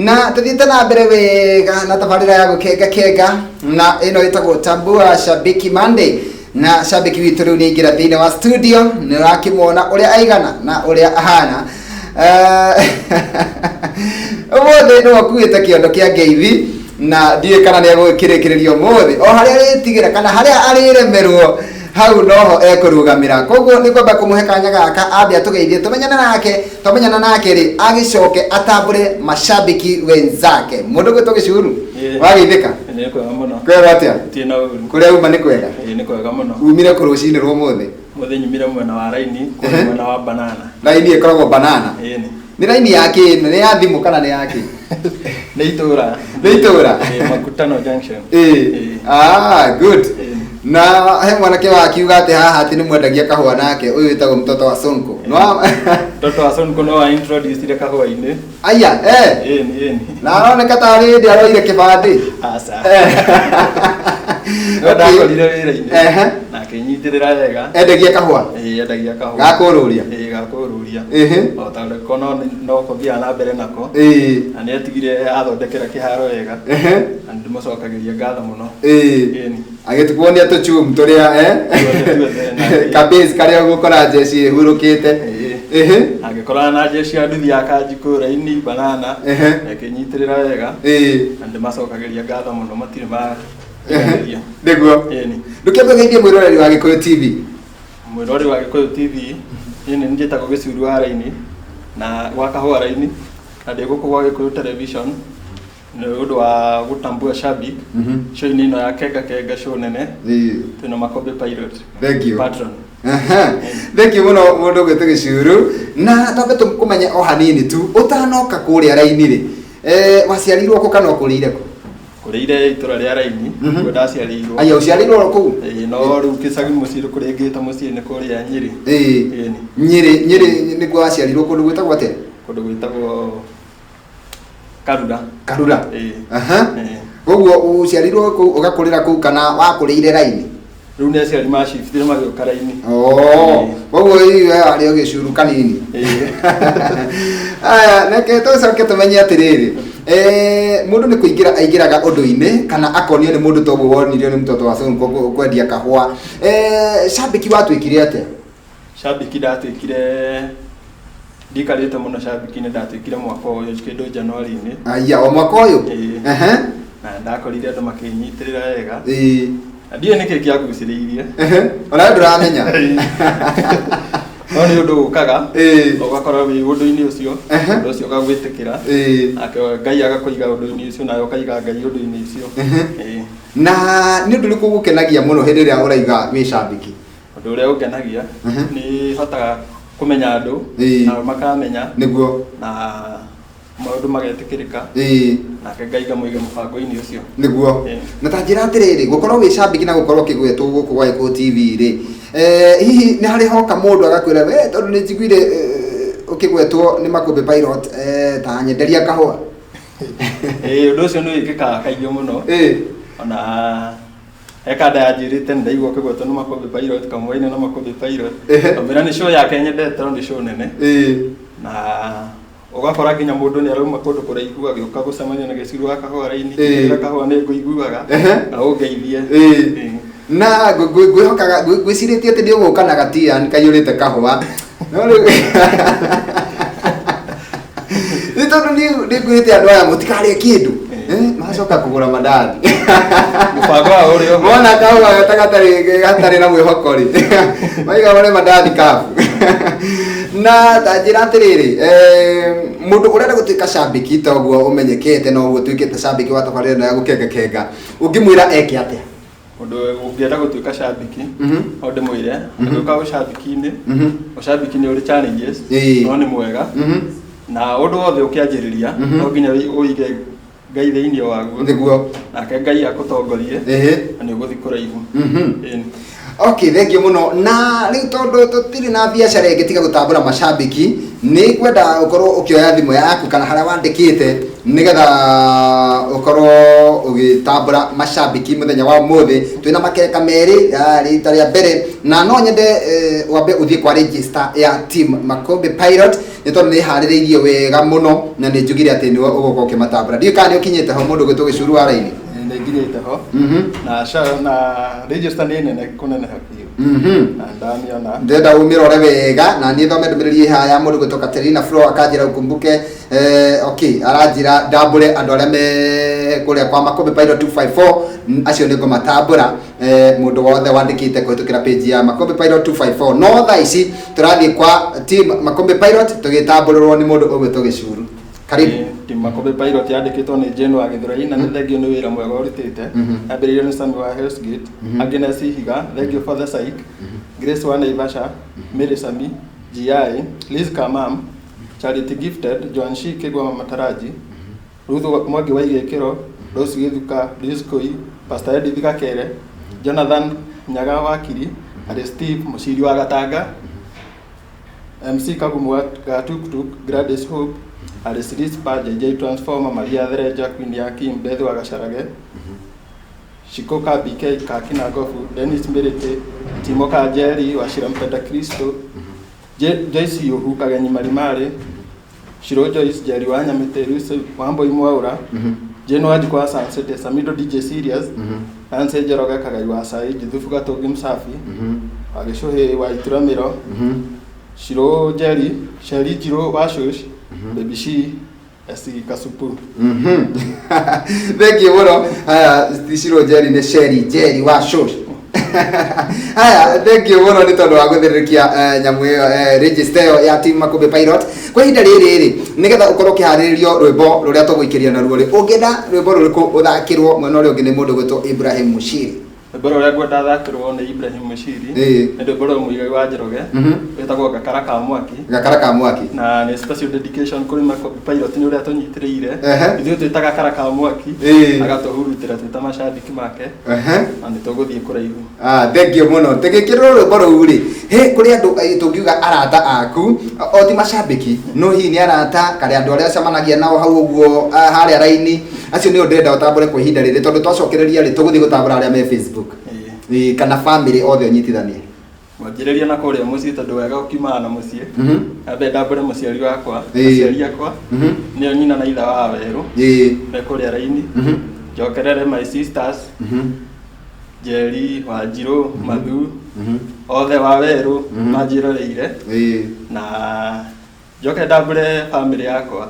Na tuthiĩte na mbere wega na tabarĩra ya gũkenga na ĩno ĩtagwo Tambua Shabiki Monday, na shabiki witũ rĩu nĩ aingĩra thĩinĩ wa studio, nĩ ũrakĩmuona ũrĩa aigana na ũrĩa ahana. Ũmũthĩ nĩ wakuĩte kĩondo kĩa ngeithi na ndiĩ kana nĩ egũkĩrĩkĩrĩrio ũmũthĩ o harĩa arĩtigĩra kana harĩa arĩremerwo hau noho ekũrũgamĩra. Koguo nĩ kwamba kũmũhe kanya gaka ambe atũgeithie tũmenyana nake rĩ agĩcoke atambũre mashabiki wenzake. Mũndũ gwĩtwo Gĩcuru wageithĩka? Nĩ kwega mũno. Kwega atĩa? Tiena ũru. Kũrĩa uma nĩ kwega? Nĩ kwega mũno. Umire kũ rũcinĩ rwa ũmũthĩ? Mũthĩ nyumire mwena wa raini, mwena wa banana. Raini ĩkoragwo banana? Ĩni. Nĩ raini yake nĩ ya thimũ kana nĩ yake? Nĩ itũra. Nĩ itũra? Makutano Junction. Good. Na he mwanake wakiuga atĩ haha atĩ nĩ mwendagia kahũa nake ũyũ wĩtagwo mtoto wa Sonko. Mtoto wa Sonko no introduce kahũa-inĩ. Aya, Ĩni. Na aroneka tarĩ ndĩ aroire kĩbandĩ. Aca. Ndakorire wĩra-inĩ. Na akĩnyitĩrĩra wega. Endagia kahũa? Endagia kahũa. Gakũrũria? Gakũrũria. O ta ũrĩa no kũthiaga na mbere nako. Na nĩ atigire athondekera kĩharo wega. Na ndĩmũcokagĩria ngatho mũno. Ĩni. Agĩtukuonia tũchum tũrĩa kabezi karĩa gũkora jeci hurũkĩte. Agĩkorana na jeci ya nduthi ya Kanjikũ raini banana. Akĩnyitĩrĩra wega. Na ndĩmacokagĩria ngatho mũno matirĩ ma Nĩguo. Ĩni. Ndũkĩmũgeithie mwĩroreri wa Gĩkũyũ TV. Mwĩroreri wa Gĩkũyũ TV. Ĩni nĩ njĩtagwo Gĩcuru wa raini na gwa kahũa raini na ndĩ gũkũ gwa Gĩkũyũ television nĩ ũndũ wa gũtambua shabik show-inĩ ĩno ya kenga show nene twĩna Makombe Pilot. Thank you. Patron. Thank you mũno mũndũ gwĩtwo Gĩcuru, na twambe tũkũmenye o hanini tu ũtanoka kũrĩa raini rĩ waciarirwo kũ kana ũkũrĩire kũ? Kũrĩire itũra rĩa raini kuo ndaciarĩirwo. Aya ũciarĩirwo kũu? No rĩu gĩcagi mũciĩ kũrĩa ngĩta mũciĩ nĩ kũrĩa Nyĩrĩ. Nyĩrĩ nĩguo waciarirwo kũndũ gwĩtagwo atĩa? Kũndũ gwĩtagwo Karura. Koguo ũciarirwo kũu ũgakũrĩra kũu kana wakũrĩire raini? Rĩu nĩ aciari macibitire magĩũka raini. Koguo we arĩ o Gĩcuru kanini. Aya reke tũcoke tũmenye atĩrĩrĩ mũndũ nĩ kũingĩra aingĩraga ũndũ-inĩ kana akonio nĩ mũndũ toguo wonirio nĩ mtoto wa Sonko kwendia kahũa. Shabiki watuĩkire atĩa? Shabiki ndatuĩkire ndikarĩte mũno shabiki nĩ ndatuĩkire mwaka ũyũ kĩndũ January-inĩ. Aya o mwaka ũyũ? Na ndakorire andũ makĩnyitĩrĩra wega. Ndiĩ nĩkĩ kĩagucĩrĩirie. Ona ndũramenya. No nĩ ũndũ ũkaga ũgakora wĩ ũndũ-inĩ ũcio ũndũ ũcio ũgagwĩtĩkĩra Ngai agakũiga ũndũ-inĩ ũcio nawe ũkaiga Ngai ũndũ-inĩ ũcio. Na nĩ ũndũ ũrĩkũ ũgũkenagia mũno hĩndĩ ĩrĩa ũraiga wĩ shabiki? Ũndũ ũrĩa ũngenagia nĩ hotaga kũmenya andũ na makamenya nĩguo na maũndũ magetĩkĩrĩka nake Ngai ngamũiga mũbango-inĩ ũcio nĩguo. Na ta njĩra atĩrĩrĩ gũkorwo wĩ shabiki na gũkorwo ũkĩgwetwo gũkũ gwa Gĩkũyũ TV rĩ hihi nĩ harĩ hoka mũndũ agakwĩra we tondũ nĩ njiguire ũkĩgwetwo nĩ Makombe Pilot ta nyenderia kahũa? Ũndũ ũcio nĩ wĩkĩkaga kaingĩ mũno. Ona ekanda yanjĩrĩte nĩ ndaigua ũkĩgwetwo nĩ Makombe Pilot kamũira na Makombe Pilot kamũira nĩ show yake nyendete tondũ nĩ show nene na ũgakora nginya mũndũ nĩ arauma kũndũ kũraihu agĩũka gũcemania na Gĩcuru wa kahũa raini na kahũa nĩ ngũiguaga na ũngeithie. Na ngwĩhokaga ngwĩcirĩtie atĩ nĩ ũgũka na gatian kaiyũrĩte kahũa no rĩu nĩ tondũ nĩ ngwĩrĩte andũ aya mũtikarĩe kĩndũ macoka kũgũra mandathi mũbango wa ũrĩa mona kahũa gatarĩ na mwĩhoko rĩ maiga marĩ mandathi kabu. Na ta njĩra atĩrĩrĩ mũndũ ũrenda gũtuĩka shabiki toguo ũmenyekete no ũguo ũtuĩkĩte shabiki wa tabarĩra ĩno ya gũkenga ũngĩmwĩra eke atĩa? Mũndũ ũngĩenda gũtuĩka shabiki no ndĩmwĩre gũtuĩka ũshabiki-inĩ ũshabiki nĩ ũrĩ challenges no nĩ mwega na ũndũ wothe ũkĩanjĩrĩria no nginya ũige Ngai thĩinĩ waguo nĩguo nake Ngai agũtongorie na nĩ ũgũthiĩ kũraihu. Okay, thank you mũno. Na rĩu tondũ tũtirĩ na biacara ĩngĩ tiga gũtambũra mashabiki nĩ kwenda ũkorwo ũkĩoya thimũ yaku kana harĩa wandĩkĩte nigetha ukorwo ugitambura mashabiki muthenya wa muthi twina makeka meri rita ria mbere na no nyende wambe uthie kwa register ya team Makombe Pilot ni tondu ni haririirie wega muno na ni njugire ati ni ugoka ukimatambura ndio kana ukinyite ho mundu gwitwo Gicuru wa raini ni nginyite ho na register ni nene kunene hakiyo na ndamiona ndenda umirore wega na ni thome ndumiririe haya mundu gwitwo Katerina Flo akanjira ukumbuke okay aranjira ndambure andu aria me kuria kwa Makombe Pilot 254 acio ni ngomatambura mundu wothe wandikite kuhitukira page ya Makombe Pilot 254 no tha ici turathie kwa team Makombe Pilot tugitamburirwo ni mundu ugwitwo Gicuru. Karibu. Team Makombe Pilot yandikitwo ni Jane wa Githurai na thengio ni wira mwega urutite ambiririo ni Sami wa Hell's Gate Agnes Higa thengio for the psych Grace wa Naivasha Mary Sami GI Liz Kamam Charity Gifted Joan Shike Gwa Mataraji Ruth Mwangi wa Igekiro Rose Githuka Rizkoi Pastor Edith Gakere Jonathan Nyaga Wakiri Ade Steve Mushiri wa Gatanga MC Kagumu wa Gatuktuk Gladys Hope Alice Paje J Transformer Maria Thereja Queen Yaki Mbethu wa Gasharage Shikoka BK Kakina Gofu Dennis Merete Timo Kajeri wa Shirampenda Kristo Joyce Yuhu Kagenyi Marimare Shiro Joyce Jerry wa Nyameteruse Wambo Imwaura January kwa Sunset Samido DJ Serious Nanse Jeroga Kagai wa Sai Jithufu Gatogi Msafi Ageshohe wa Ituramiro Shiro Jerry Sheri Jiro wa Shosh Baby She Esi Kasupu. Thank you muno. Shiro Jerry ne Jerry wa Shosh. Thank you muno ni tondu wa guthirikia nyamu register ya team Makombe Pilot. Kwa hinda riri nigetha ukorwo kiharirio rwimbo ruria tuguikiria na ruo ri ungenda rwimbo ruriku uthakirwo mwena uri ungi ni mundu gwitwo Ibrahim Mushiri. Rwimbo ruria ngwenda thakirwo ni Ibrahim Mushiri ni rwimbo rwa muigai wa Njoroge wetagwo Gakara ka Mwaki. Gakara ka Mwaki na ni special dedication kuri Makombe Pilot ni uria tunyitiriire ithuĩ twitaga Gakara ka Mwaki agatuhurutira twita mashabiki make na ni tuguthie kuraihu. Thank you muno tegekirwo rwimbo ruu ri kuri andu tungiuga arata aku o ti mashabiki no hi ni arata kari andu aria camanagia nao hau uguo haria raini acio ni ndenda utambure kwa ihinda riri tondu twacokereria ri tuguthie gutambura aria me Facebook kana family othe onyitithanie wanjiriria na kuria mucii tondu wega ukiuma na mucii abe ndambure muciari wakwa muciari akwa ni nyina na itha wa Weru me kuria raini njokerere my sisters Jerry Wanjiru Mathu othe wa Weru manjiroreire na njoke ndambure family yakwa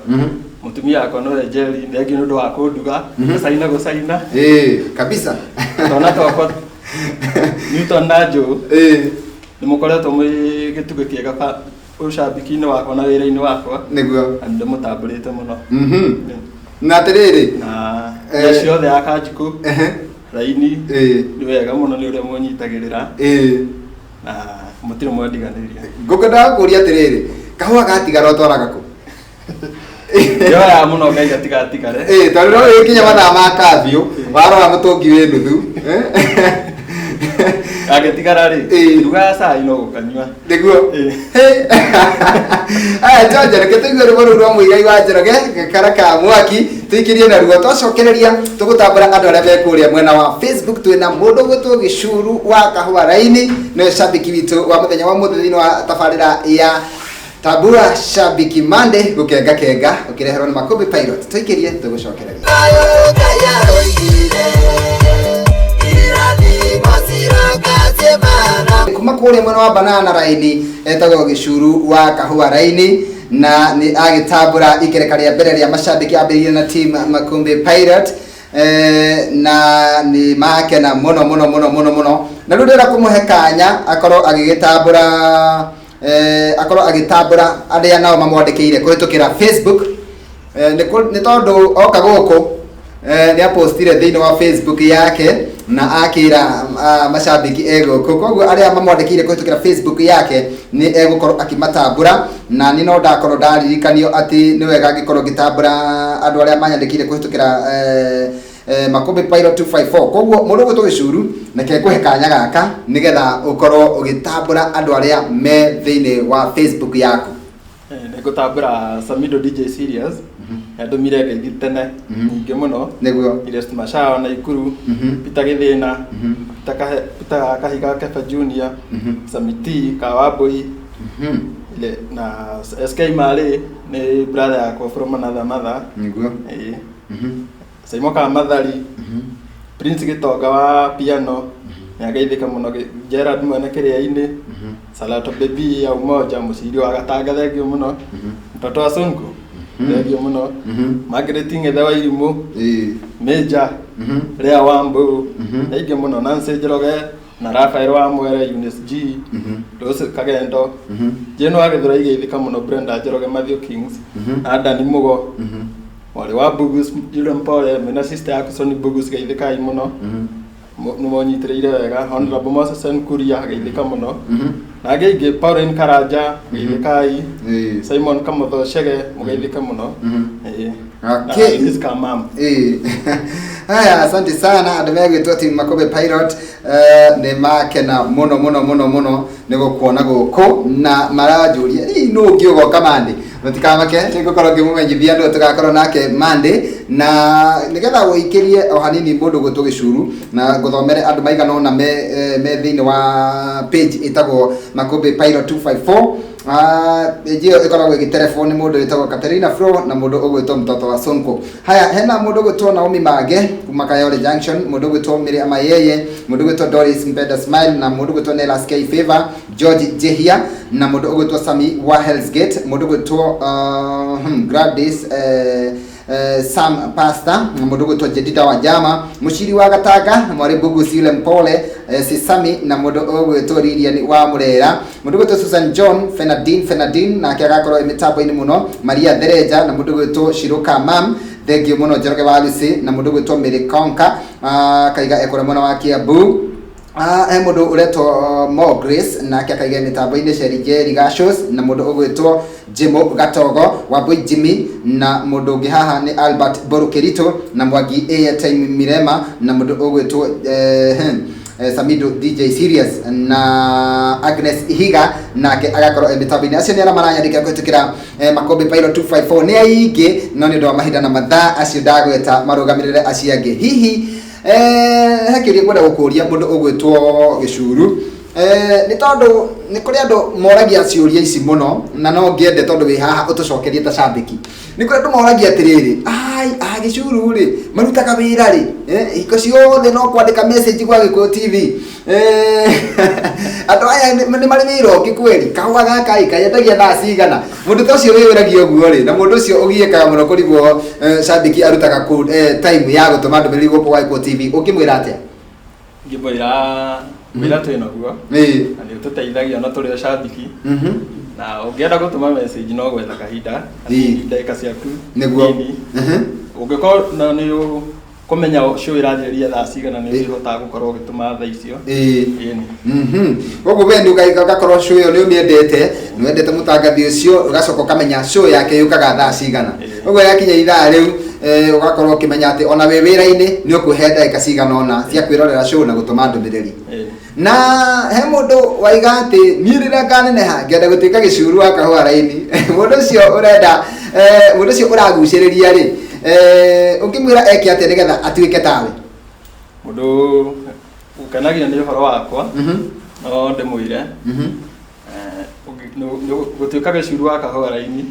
mutumia yakwa no Jerry thengio nundu wa kunduga saina gusaina kabisa tona twakwa Newton na Joe ni mukoretwo mwi gituge kiega ucambiki-ini wakwa na wira-ini wakwa niguo ande mutamburite muno na atiriri na ciothe ya Kanjiku raini ni wega muno ni uria munyitagirira na mutire mwandiganiria ngukenda kuria atiriri kahua gatigara utwaraga ku ya muno ngai atigatigare tondu no wikinya mathaa ma kafio warora mutungi wi nuthu agetigara ri ruga cai no gukanywa niguo George reke tuigue rwimbo ruu rwa muigai wa Njoroge Gakara ka Mwaki tuikirie na ruo twacokereria tugutambura andu aria mekuria mwena wa Facebook twina mundu gwitwo Gicuru wa Kahua raini no shabiki witu wa muthenya wa muthi thini wa tabarira ya Tabua Shabiki Monday gukenga kenga ukireherwo ni Makombe Pilot tuikirie tugucokereria kuma kuria mwena wa Banana raini etagwo Gicuru wa Kahua raini na ni agitambura ikereka ria mbere ria mashabiki ambiririe na team Makombe Pilot na ni makena muno na riu ndira kumuhe kanya akorwo agigitambura akorwo agitambura aria nao mamwandikire kuhitukira Facebook ni tondu oka guku ni apostire thini wa Facebook yake na akira mashabiki ego koguo aria mamwandikire kuhitukira Facebook yake ni egukorwo akimatambura na ni no ndakorwo ndaririkanio ati ni wega angikorwo gitambura andu aria manyandikire kuhitukira Makombe Pilot 254 koguo mundu gwitwo Gicuru nake kuhe kanya gaka nigetha ukorwo ugitambura andu aria me thini wa Facebook yaku ni gutambura Samido DJ Serious Andumire ngeithie tene nyingĩ mũno nĩguo Irest Macao na Ikuru Peter Githĩna Peter Kahiga Kefa Junior Samiti Kawaboi ile na SK Mali ni brother yako from another mother nĩguo Saimoka Mathari Prince Gitoga wa piano nĩageithĩka mũno Gerard Mwene Kĩrĩa-inĩ Salato Baby ya Umoja mũciri wa Gatanga thengio mũno mtoto wa Sonko thengio mũno Margaret Ng'ethe wa Irimũ Major Lea Wambu thengio mũno Nancy Njoroge na Rafael wa Mwere Eunice G Rose Kagendo Jeno wa Gĩthũrai geithĩka mũno Brenda Njoroge Matthew Kings Adani Mugo wale wa Bugus yule mpole mena sister yako Soni Bugus geithĩkai mũno numonyitĩrĩire wega Honorable Moses Nkuria geithĩka mũno na geithĩ Pauline Karanja geithĩkai Simon Kamotho Chege mugeithĩka mũno okay haya asante sana andũ megwĩtwo team Makobe Pilot nĩ makena mũno nĩguo kuona gũkũ na maranjũria no ũngĩũgoka kamande matikamake nĩngũkorwo ngĩmũmenyithia andũ tũgakorwo nake Monday na nĩgetha gũikĩrie o hanini mũndũ gũtũ gĩcuru na gũthomere andũ maigana na me thĩinĩ wa page ĩtagwo Makobe Pilot 254 ĩyo ĩkoragwo ĩgĩtelefoni mũndũ ĩtagwo Katerina Flo na mũndũ ũgwĩtwo mtoto wa Sonko. Haya hena mũndũ ũgwĩtwo Naomi Mage kuma Kayole Junction, mũndũ ũgwĩtwo Miriam Mayeye, mũndũ ũgwĩtwo Doris Mpenda Smile na mũndũ ũgwĩtwo Nelas K Favor, George Jehia na mũndũ ũgwĩtwo Sami wa Hell's Gate, mũndũ ũgwĩtwo Gladys Sam Pastor na mũndũ ũgwĩtwo Jedida wa Jama, mũciri wa Gatanga Mwari Bugus yule mpole Sisami na mũndũ ũgwĩtwo Lilian wa Murera, mũndũ ũgwĩtwo Susan John Fenadine na akĩagakorwo ĩmĩtambo-inĩ mũno Maria Thereja na mũndũ ũgwĩtwo Shiruka Mam thengio mũno Njoroge wa Lucy na mũndũ ũgwĩtwo Mary Konka kaiga ekore mũno wa Kiambu he mũndũ ũretwo Mo Grace na akĩakaiga mĩtambo-inĩ Sherry Jerry Gashos na mũndũ ũgwĩtwo Jimo Gatogo wa Boy Jimmy na mũndũ ũngĩ haha nĩ Albert Borukerito na Mwangi Airtime Mirema na mũndũ ũgwĩtwo Samido DJ Serious na Agnes Ihiga nake agakorwo mĩtambo-inĩ acio nĩ arĩa maranyandĩka kũhĩtũkĩra Makobe Pilot 254 nĩ aingĩ no nĩ ũndũ wa mahinda na mathaa acio ndagweta marũgamĩrĩre acio angĩ hihi hakĩria ngwenda gũkũria mũndũ ũgwĩtwo Gĩcuru nĩ tondũ nĩ kũrĩ andũ moragia ciũria ici mũno na no ngĩende tondũ wĩ haha ũtũcokerie ta cambĩki nĩ kũrĩ andũ moragia atĩrĩrĩ Gĩcuru rĩ marutaga wĩra rĩ iko ciothe no kwandĩka message gwa Gĩkũyũ TV andũ aya nĩ marĩ wĩra ũngĩ kweri kahũa gaka kayendagia thaa cigana mũndũ ta ũcio wĩwĩragia ũguo rĩ na mũndũ ũcio ũgiĩkaga mũno kũrigwo cambĩki arutaga time ya gũtũma ndũmĩrĩri gũkũ gwa Gĩkũyũ TV ũngĩmwĩra atĩa? Ngĩmwĩra wĩra twĩna guo na nĩ ũtũteithagia ona tũrĩ cambĩki na ũngĩenda gũtũma message no gwetha kahinda ndagĩka ciaku nĩguo ũngĩkorwo na nĩ kũmenya show ĩranjĩrĩria thaa cigana nĩ ũhotaga gũkorwo ũgĩtũma thaa icio ũguo we nĩ ũgakorwo show ĩyo nĩ ũmĩendete nĩ wendete mũtangathi ũcio ũgacoka ũkamenya show yake yũkaga thaa cigana ũguo yakinya ithaa rĩu ugakorwo ukimenya ati ona we wira-ini ni ukuhe ndagika cigana ona cia kwirorera show na gutuma ndumiriri na he mundu waiga ati mirira nganeneha ngenda gutika Gĩcuru wa kahua raini mundu cio urenda mundu cio uraguciriria ri ukimwira eki ati nigetha atuike tawe mundu ukanagia ni uhoro wakwa no ndimwire gutuika Gĩcuru wa kahua raini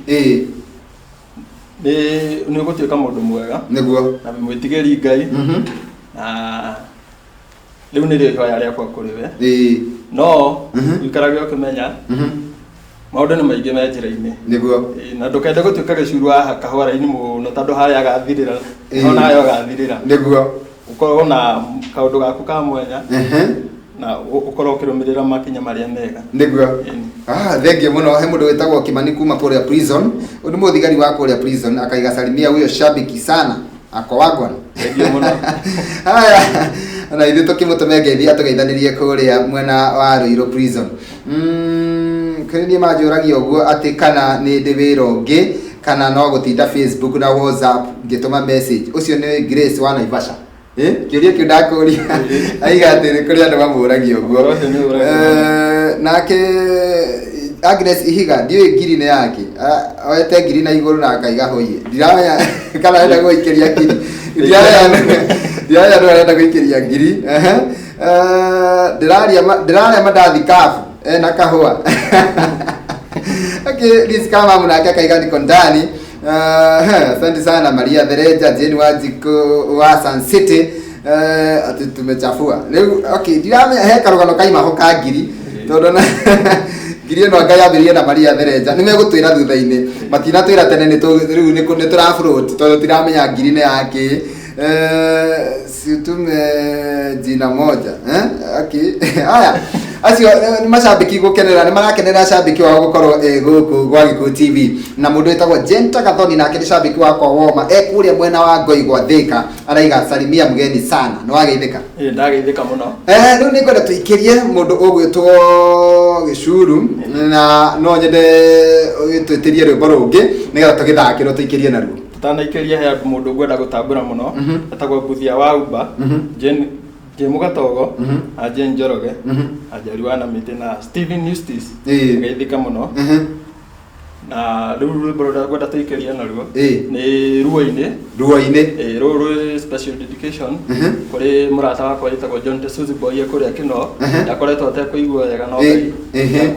ni ugutuika mundu mwega niguo na mwĩtigĩri Ngai na riu ni rĩo ihoya rĩakwa kũrĩ we no ikarage ukimenya maundu ni maingĩ me njĩra-inĩ niguo na ndũkende gutuika Gĩcuru wa kahua raini mũno tondũ harĩa agathirĩra no nayo agathirĩra niguo ukorwo na kaundu gaku ka mwanya na ukorwo ukirũmĩrĩra makinya marĩa mega niguo thengi muno he mundu wetagwo Kimani kuma kũrĩa prison undu muthigari wa kũrĩa prison akaiga salimia huyo shabiki sana ako wagwan thengi muno haya na ithu tukimũtũmenge atugeithanirie kũrĩa mwena wa Ruiru prison kĩrĩndĩ majũragia ũguo atĩ kana nĩ ndĩ wĩra ũngĩ kana no gũtinda Facebook na WhatsApp ngĩtũma message ucio nĩ Grace wa Naivasha kiuria kiu ndakuria aiga atĩ nĩ kũrĩ andũ mamũragia ũguo nake Agnes Ihiga ndiye ngiri ne yake oete ngiri na iguru na akaiga hoye ndiraya kana enda guikiria ngiri ndiraya ndo enda guikiria ngiri ndiraria mandathi kafu na kahua okay this kama mnaka akaiga niko ndani asante sana Maria Vereja Jane Wajiko wa Sun City ati tumechafua leo okay ndirame karugano kaima ho ka ngiri tondu na ngiri no ngaya birie na Maria Vereja nimegutwira thutha-ini matinatwira tene ni riu ni turafloat tondu tiramenya ngiri ne yake situme jina moja okay haya acio ni mashabiki gukenera ni marakenera shabiki wa gukorwo guku gwa Gikuyu TV na mundu etagwo Jenta Gathoni nake ni shabiki wakwa woma kuria mwena wa Ngoigwa Thika araiga salimia mgeni sana no wageithika ndageithika muno riu ni kwenda tuikirie mundu ugwitwo Gicuru na no nyende twitirie rwimbo rungi nigetha tugithakirwo tuikirie naruo tutanaikeria he mundu ngwenda gutambura muno etagwo Buthia wa Uba Jemu Gatogo Jane Njoroge Ajari wana mite na Steven Eustace geithika muno na rwimbo rwa gwenda tuikeria naruo ni ruo-ini ruru special dedication kuri murata wakwa etagwo John Tesuzi Boy kuria kino yakoretwo atekuigua wega no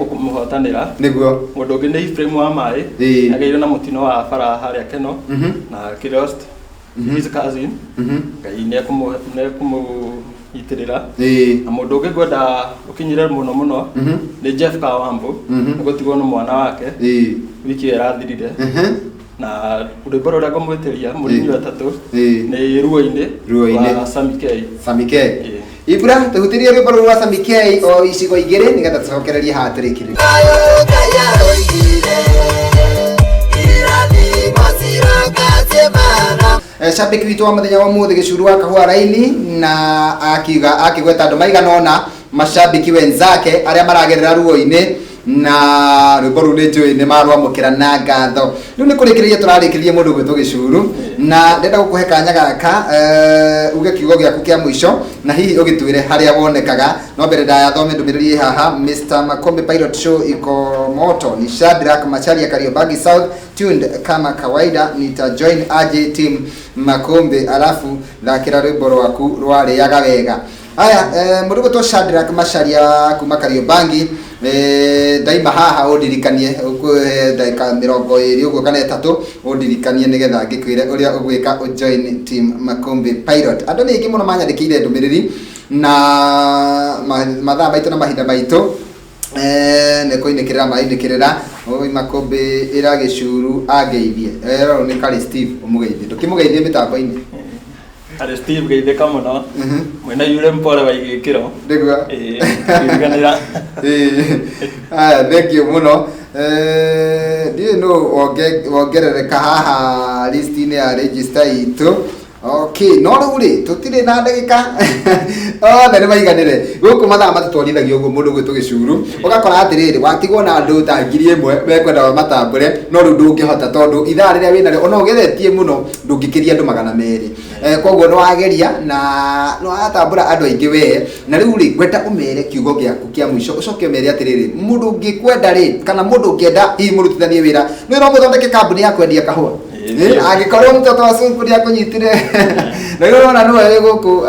kumuhotanira niguo mundu ungi ni Ephraim wa mai ageire na mutino wa bara haria kino na Kirost his cousin ngai ne kumu itirira na mundu ungi gwenda ukinyire muno ni Jeff Kawambu gutigwo no mwana wake wiki irathirire na rwimbo ruria ngumwitiria murimi wa tatu ni ruo-ini wa Sami K Ibra tuhutirie rwimbo rwa Sami K o icigo igiri nigetha tucokererie hatirikiri shabiki witu wa muthenya wa muthi Gicuru akahua raini na akigweta andu maiganona mashabiki wenzake aria maragerera ruo-ini na rwimbo ru ni njui ni marwamukira na ngatho riu ni kurikiria turarikirie mundu gwitwo Gicuru na ndenda gukuhe kanya gaka uge kiugo giaku kia mwisho na hihi ugitwire haria wonekaga no mbere ndaya thome ndumiriri haha Mr. Makombe Pilot Show iko moto ni Shadrack Macharia Kariobangi South tuned kama kawaida nita join aje team Makombe alafu thakira rwimbo rwaku rwariaga wega haya murugo to Shadrack Macharia kuma Kariobangi daima haha undirikanie ndagika 20 uguo kana 3 undirikanie nigetha ngikwire uria ugwika join team Makombe Pilot andu ningi muno manyandikire ndumiriri na mathaa maitu na mahinda maitu ne koinekera maindikirira oi Makombe ira Gicuru ageithie ero ni kali Steve umugeithie ndukimugeithie mitambo-ini Ari Steve geithika muno mwena yule mpore wa igikiro ndigwa iriganira thank you muno no ongerereka haha list-ini ya register itu okay no ruri tutire na ndagika nene maiganire guku mathaa matutwarithagio uguo mundu gwitwo Gicuru ugakora atiriri watigwo na andu ta 1000 mekwenda matambure no ru ndungihota tondu ithaa riria wina ona ugethetie muno ndungikiria andu 200 koguo no wageria na no atambura andu aingi we na riu ri gweta umere kiugo giaku kia mwisho ucoke umere atiriri mundu ngikwenda ri kana mundu ngienda hi murutithanie wira no ro muthondeke kambuni ya kwendia kahua agikorwo mtoto wa Sunku ya kunyitire na yoro na no ere guku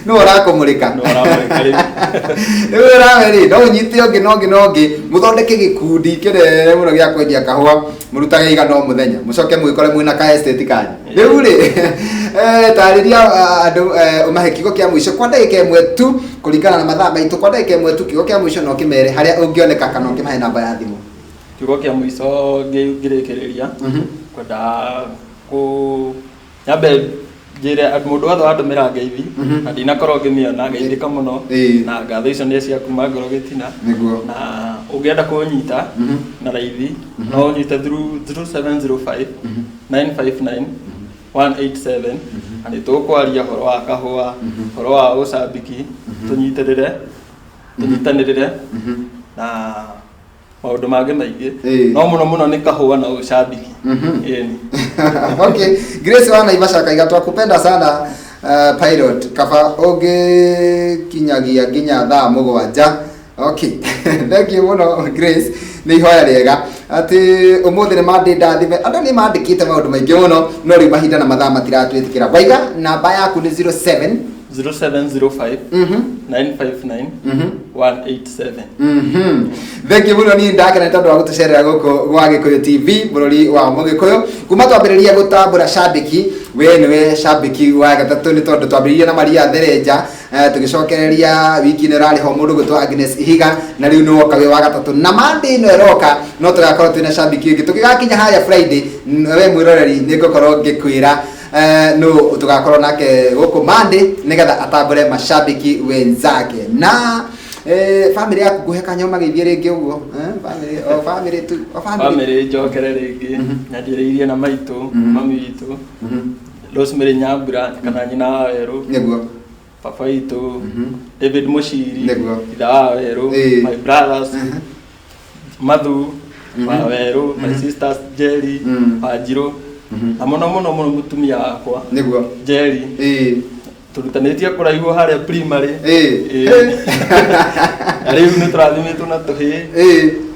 no rakomurika no rameri no nyiti ongi muthondeke gikundi kirere muno gya kwendia kahua murutage igano muthenya mucoke mwikore mwina ka estate kanyu riu ri tariria andu umahe kigo kia mwisho kwa ndagika imwe tu kuringana na mathaa maitu kwa ndagika imwe tu kigo kia mwisho no kimere haria ungioneka kana ungimahe namba ya thimu kigo kia mwisho ngirikiria kwenda ku nyabe jire mundu wothe watumira ngeithi na ndinakorwo ngimiona ngeithika muno na ngatho icio nĩ ciaku magoro gitina na ungienda kunyita na raithi no nyite through 0705 959 187 ani tukwaria horo wa kahua horo wa ucambiki tunyitanirire na maundu mangĩ maingĩ no muno ni kahua na ucambiki okay Grace wana Ivasha kaiga twakupenda sana Pilot kaba kinyagia nginya thaa 7 Okay. Thank you muno Grace. Ni hoya rega ati umuthi ni mandi ndathime andu ni mandikite maundu maingi muno no ri mahinda na mathaa matiratwitikira. Waiga namba yaku ni 0705 959 187. Thank you muno ni ndakena tondu wa gutucerera guku gwa Gikuyu TV bururi wa Mugikuyu kuma twambiriria gutambura shabiki we niwe shabiki wa gatatu ni tondu twambiriria na Maria Thereja tugicokereria wiki ni rari ho mundu gutwa Agnes Ihiga na riu no kawe wa gatatu na Monday no eroka no tugakorwo twina shabiki ingi tugigakinya haya Friday we mwiroreri ni gukorwo ngikwira no tugakorwo nake guku Monday nigetha atambure mashabiki wenzake na family yaku guheka nyoma geithie ringi uguo family njokere ringi nyandireirie na maitu mami witu Rosemary Nyambura kana nyina wa Weru niguo papa itu David Mushiri ida wa Weru my brothers Madhu wa Weru my sisters Jerry Pajiro na muno mutumia wakwa niguo Jerry turutanitie kuraihu haria primary riu ni turathimitwo na tuhi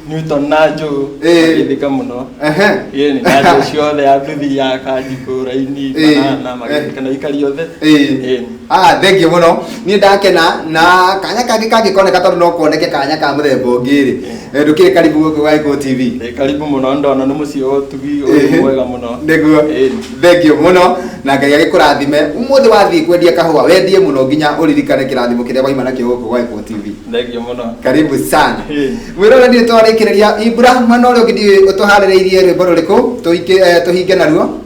Newton Najo ithika muno ni najo ciothe ya bibi ya kanjiko raini na magikana ikari othe thank you muno ni ndakena na kanya kangi koneka tondu no kuoneke kanya ka muthemba ungiri ndukire karibu guku gwa Gikuyu TV karibu muno ndona ni mucio tugi uyu mwega muno niguo thank you muno na Ngai agikurathime umuthi wathii kwendia kahua wendie muno nginya uririkane kirathimo kiria waima nakio guku gwa Gikuyu TV thank you muno karibu sana mwirora ndi twarikireria Ibrahim no rio ngidi utuhaririirie rwimbo ruriku tuhinge naruo